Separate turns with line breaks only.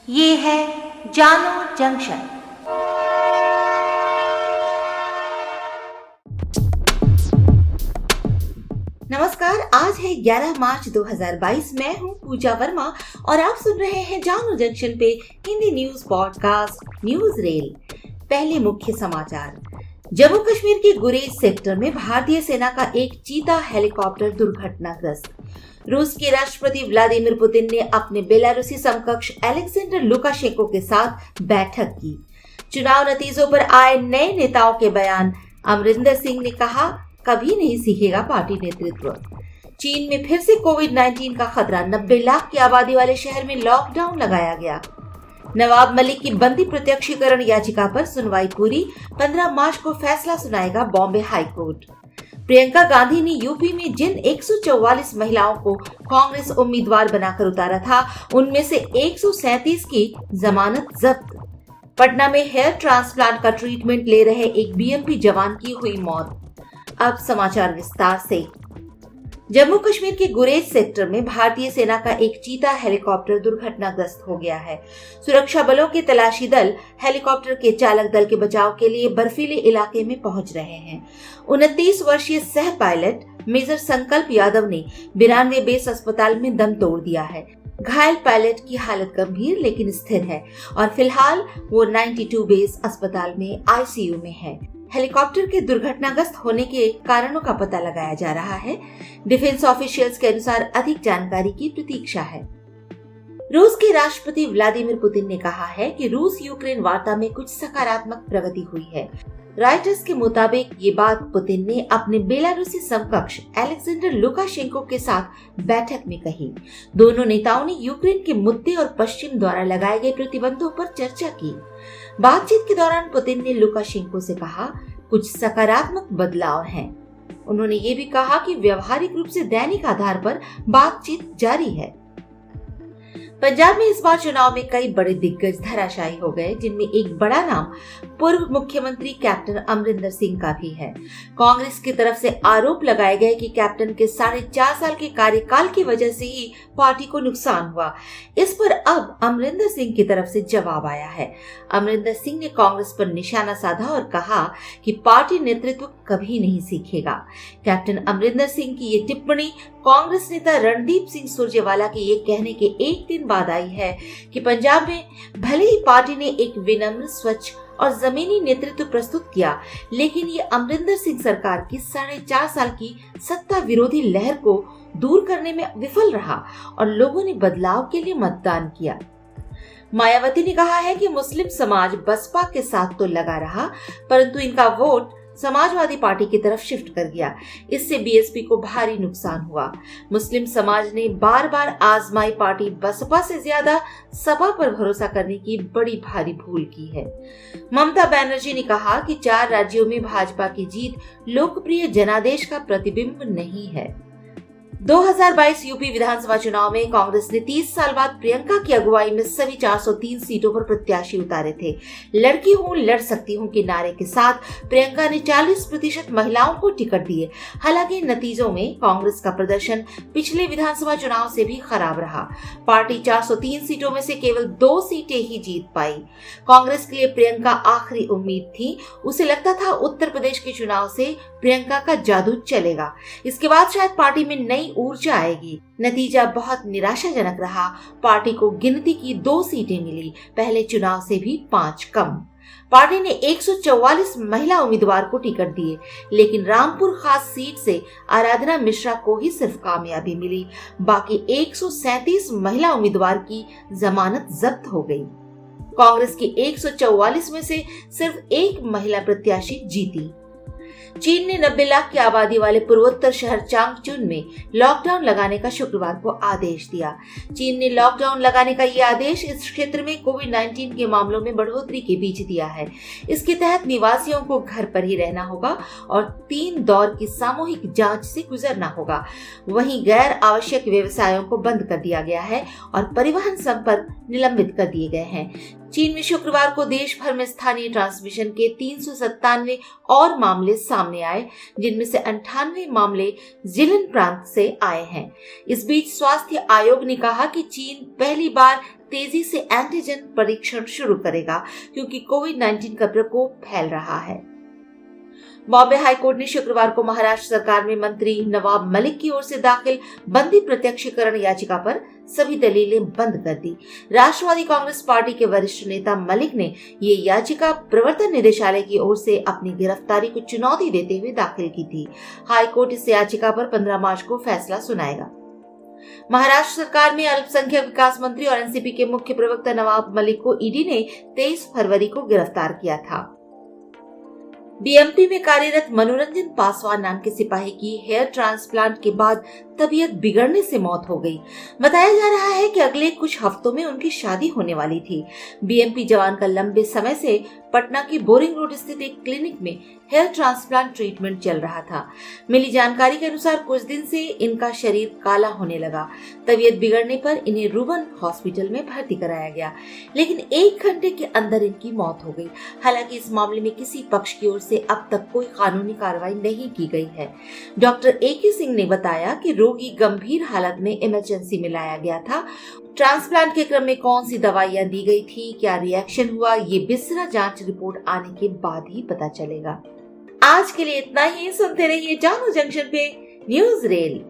ये है जानो जंक्शन। नमस्कार, आज है 11 मार्च 2022। मैं हूं पूजा वर्मा और आप सुन रहे हैं जानो जंक्शन पे Hindi news podcast news rail. पहले मुख्य समाचार। जम्मू कश्मीर के गुरेज सेक्टर में भारतीय सेना का एक चीता हेलीकॉप्टर दुर्घटनाग्रस्त। रूस के राष्ट्रपति व्लादिमीर पुतिन ने अपने बेलारूसी समकक्ष अलेक्जेंडर लुकाशेंको के साथ बैठक की। चुनाव नतीजों पर आए नए नेताओं के बयान। अमरिंदर सिंह ने कहा, कभी नहीं सीखेगा पार्टी नेतृत्व। चीन में फिर से कोविड-19 का खतरा। 90 लाख की आबादी वाले शहर में लॉकडाउन लगाया गया। नवाब मलिक की बंदी प्रत्यक्षीकरण याचिका पर सुनवाई पूरी। 15 मार्च को फैसला सुनाएगा बॉम्बे हाई कोर्ट। प्रियंका गांधी ने यूपी में जिन 144 महिलाओं को कांग्रेस उम्मीदवार बनाकर उतारा था, उनमें से 137 की जमानत जब्त। पटना में हेयर ट्रांसप्लांट का ट्रीटमेंट ले रहे एक बीएमपी जवान की हुई मौत। अब समाचार विस्तार से। जम्मू कश्मीर के गुरेज सेक्टर में भारतीय सेना का एक चीता हेलीकॉप्टर दुर्घटनाग्रस्त हो गया है। सुरक्षा बलों के तलाशी दल हेलीकॉप्टर के चालक दल के बचाव के लिए बर्फीले इलाके में पहुंच रहे हैं। 29 वर्षीय सह पायलट मेजर संकल्प यादव ने 92 बेस अस्पताल में दम तोड़ दिया है। घायल पायलट की हालत गंभीर लेकिन स्थिर है और फिलहाल वो 92 बेस अस्पताल में आईसीयू में है। हेलीकॉप्टर के दुर्घटनाग्रस्त होने के कारणों का पता लगाया जा रहा है। डिफेंस ऑफिशियल्स के अनुसार अधिक जानकारी की प्रतीक्षा है। रूस के राष्ट्रपति व्लादिमीर पुतिन ने कहा है कि रूस यूक्रेन वार्ता में कुछ सकारात्मक प्रगति हुई है। रॉयटर्स के मुताबिक ये बात पुतिन ने अपने बेलारूसी समकक्ष अलेक्जेंडर लुकाशेंको के साथ बैठक में कही। दोनों नेताओं ने यूक्रेन के मुद्दे और पश्चिम द्वारा लगाए गए प्रतिबंधों पर चर्चा की। बातचीत के दौरान पुतिन ने लुकाशेंको से कहा, कुछ सकारात्मक बदलाव हैं। उन्होंने ये भी कहा कि व्यवहारिक रूप से दैनिक आधार पर बातचीत जारी है। पंजाब में इस बार चुनाव में कई बड़े दिग्गज धराशायी हो गए, जिनमें एक बड़ा नाम पूर्व मुख्यमंत्री कैप्टन अमरिंदर सिंह का भी है। कांग्रेस की तरफ से आरोप लगाए गए कि कैप्टन के 4.5 साल के कार्यकाल की वजह से ही पार्टी को नुकसान हुआ। इस पर अब अमरिंदर सिंह की तरफ से जवाब आया है। अमरिंदर सिंह ने कांग्रेस पर निशाना साधा और कहा कि पार्टी नेतृत्व कभी नहीं सीखेगा। कैप्टन अमरिंदर सिंह की ये टिप्पणी कांग्रेस नेता रणदीप सिंह सुरजेवाला के ये कहने के एक दिन बाद आई है कि पंजाब में भले ही पार्टी ने एक विनम्र, स्वच्छ और जमीनी नेतृत्व प्रस्तुत किया, लेकिन ये अमरिंदर सिंह सरकार की 4.5 साल की सत्ता विरोधी लहर को दूर करने में विफल रहा और लोगों ने बदलाव के लिए मतदान किया। मायावती ने कहा है कि मुस्लिम समाज बसपा के साथ तो लगा रहा, परंतु इनका वोट समाजवादी पार्टी की तरफ शिफ्ट कर गया। इससे बीएसपी को भारी नुकसान हुआ। मुस्लिम समाज ने बार बार आजमाई पार्टी बसपा से ज्यादा सपा पर भरोसा करने की बड़ी भारी भूल की है। ममता बनर्जी ने कहा कि 4 राज्यों में भाजपा की जीत लोकप्रिय जनादेश का प्रतिबिंब नहीं है। 2022 यूपी विधानसभा चुनाव में कांग्रेस ने 30 साल बाद प्रियंका की अगुवाई में सभी 403 सीटों पर प्रत्याशी उतारे थे। लड़की हूं, लड़ सकती हूं के नारे के साथ प्रियंका ने 40% महिलाओं को टिकट दिए। हालांकि नतीजों में कांग्रेस का प्रदर्शन पिछले विधानसभा चुनाव से भी खराब रहा। पार्टी 403 सीटों में से केवल 2 सीटें ही जीत पाई। कांग्रेस के लिए प्रियंका आखिरी उम्मीद थी। उसे लगता था उत्तर प्रदेश के चुनाव से प्रियंका का जादू चलेगा, इसके बाद शायद पार्टी में नई ऊर्जा आएगी। नतीजा बहुत निराशाजनक रहा। पार्टी को गिनती की 2 सीटें मिली, पहले चुनाव से भी 5 कम। पार्टी ने 144 महिला उम्मीदवार को टिकट दिए, लेकिन रामपुर खास सीट से आराधना मिश्रा को ही सिर्फ कामयाबी मिली। बाकी 137 महिला उम्मीदवार की जमानत जब्त हो गई। कांग्रेस की 144 में से सिर्फ एक महिला प्रत्याशी जीती। चीन ने 90 लाख की आबादी वाले पूर्वोत्तर शहर चांगचुन में लॉकडाउन लगाने का शुक्रवार को आदेश दिया। चीन ने लॉकडाउन लगाने का ये आदेश इस क्षेत्र में कोविड-19 के मामलों में बढ़ोतरी के बीच दिया है। इसके तहत निवासियों को घर पर ही रहना होगा और 3 दौर की सामूहिक जांच से गुजरना होगा। वहीं गैर आवश्यक व्यवसायों को बंद कर दिया गया है और परिवहन संपर्क निलंबित कर दिए गए हैं। चीन में शुक्रवार को देश भर में स्थानीय ट्रांसमिशन के 397 और मामले सामने आए, जिनमें से 98 मामले जिलिन प्रांत से आए हैं। इस बीच स्वास्थ्य आयोग ने कहा कि चीन पहली बार तेजी से एंटीजन परीक्षण शुरू करेगा क्योंकि कोविड-19 का प्रकोप फैल रहा है। बॉम्बे हाईकोर्ट ने शुक्रवार को महाराष्ट्र सरकार में मंत्री नवाब मलिक की ओर से दाखिल बंदी प्रत्यक्षीकरण याचिका पर सभी दलीलें बंद कर दी। राष्ट्रवादी कांग्रेस पार्टी के वरिष्ठ नेता मलिक ने ये याचिका प्रवर्तन निदेशालय की ओर से अपनी गिरफ्तारी को चुनौती देते हुए दाखिल की थी। हाईकोर्ट इस याचिका पर 15 मार्च को फैसला सुनाएगा। महाराष्ट्र सरकार में अल्पसंख्यक विकास मंत्री और एनसीपी के मुख्य प्रवक्ता नवाब मलिक को ईडी ने 23 फरवरी को गिरफ्तार किया था। बीएमपी में कार्यरत मनोरंजन पासवान नाम के सिपाही की हेयर ट्रांसप्लांट के बाद तबीयत बिगड़ने से मौत हो गई। बताया जा रहा है कि अगले कुछ हफ्तों में उनकी शादी होने वाली थी। बीएमपी जवान का लंबे समय से पटना की बोरिंग रोड स्थित एक क्लिनिक में हेयर ट्रांसप्लांट ट्रीटमेंट चल रहा था। मिली जानकारी के अनुसार कुछ दिन से इनका शरीर काला होने लगा। तबीयत बिगड़ने पर इन्हें रूबन हॉस्पिटल में भर्ती कराया गया, लेकिन 1 घंटे के अंदर इनकी मौत हो गई। हालांकि इस मामले में किसी पक्ष की ओर से अब तक कोई कानूनी कार्रवाई नहीं की गई है। डॉक्टर AK सिंह ने बताया कि रोगी गंभीर हालत में इमरजेंसी में लाया गया था। ट्रांसप्लांट के क्रम में कौन सी दवाइयां दी गई थी, क्या रिएक्शन हुआ, ये बिस्तरा जांच रिपोर्ट आने के बाद ही पता चलेगा। आज के लिए इतना ही। सुनते रहिए जानू जंक्शन पे न्यूज रेल।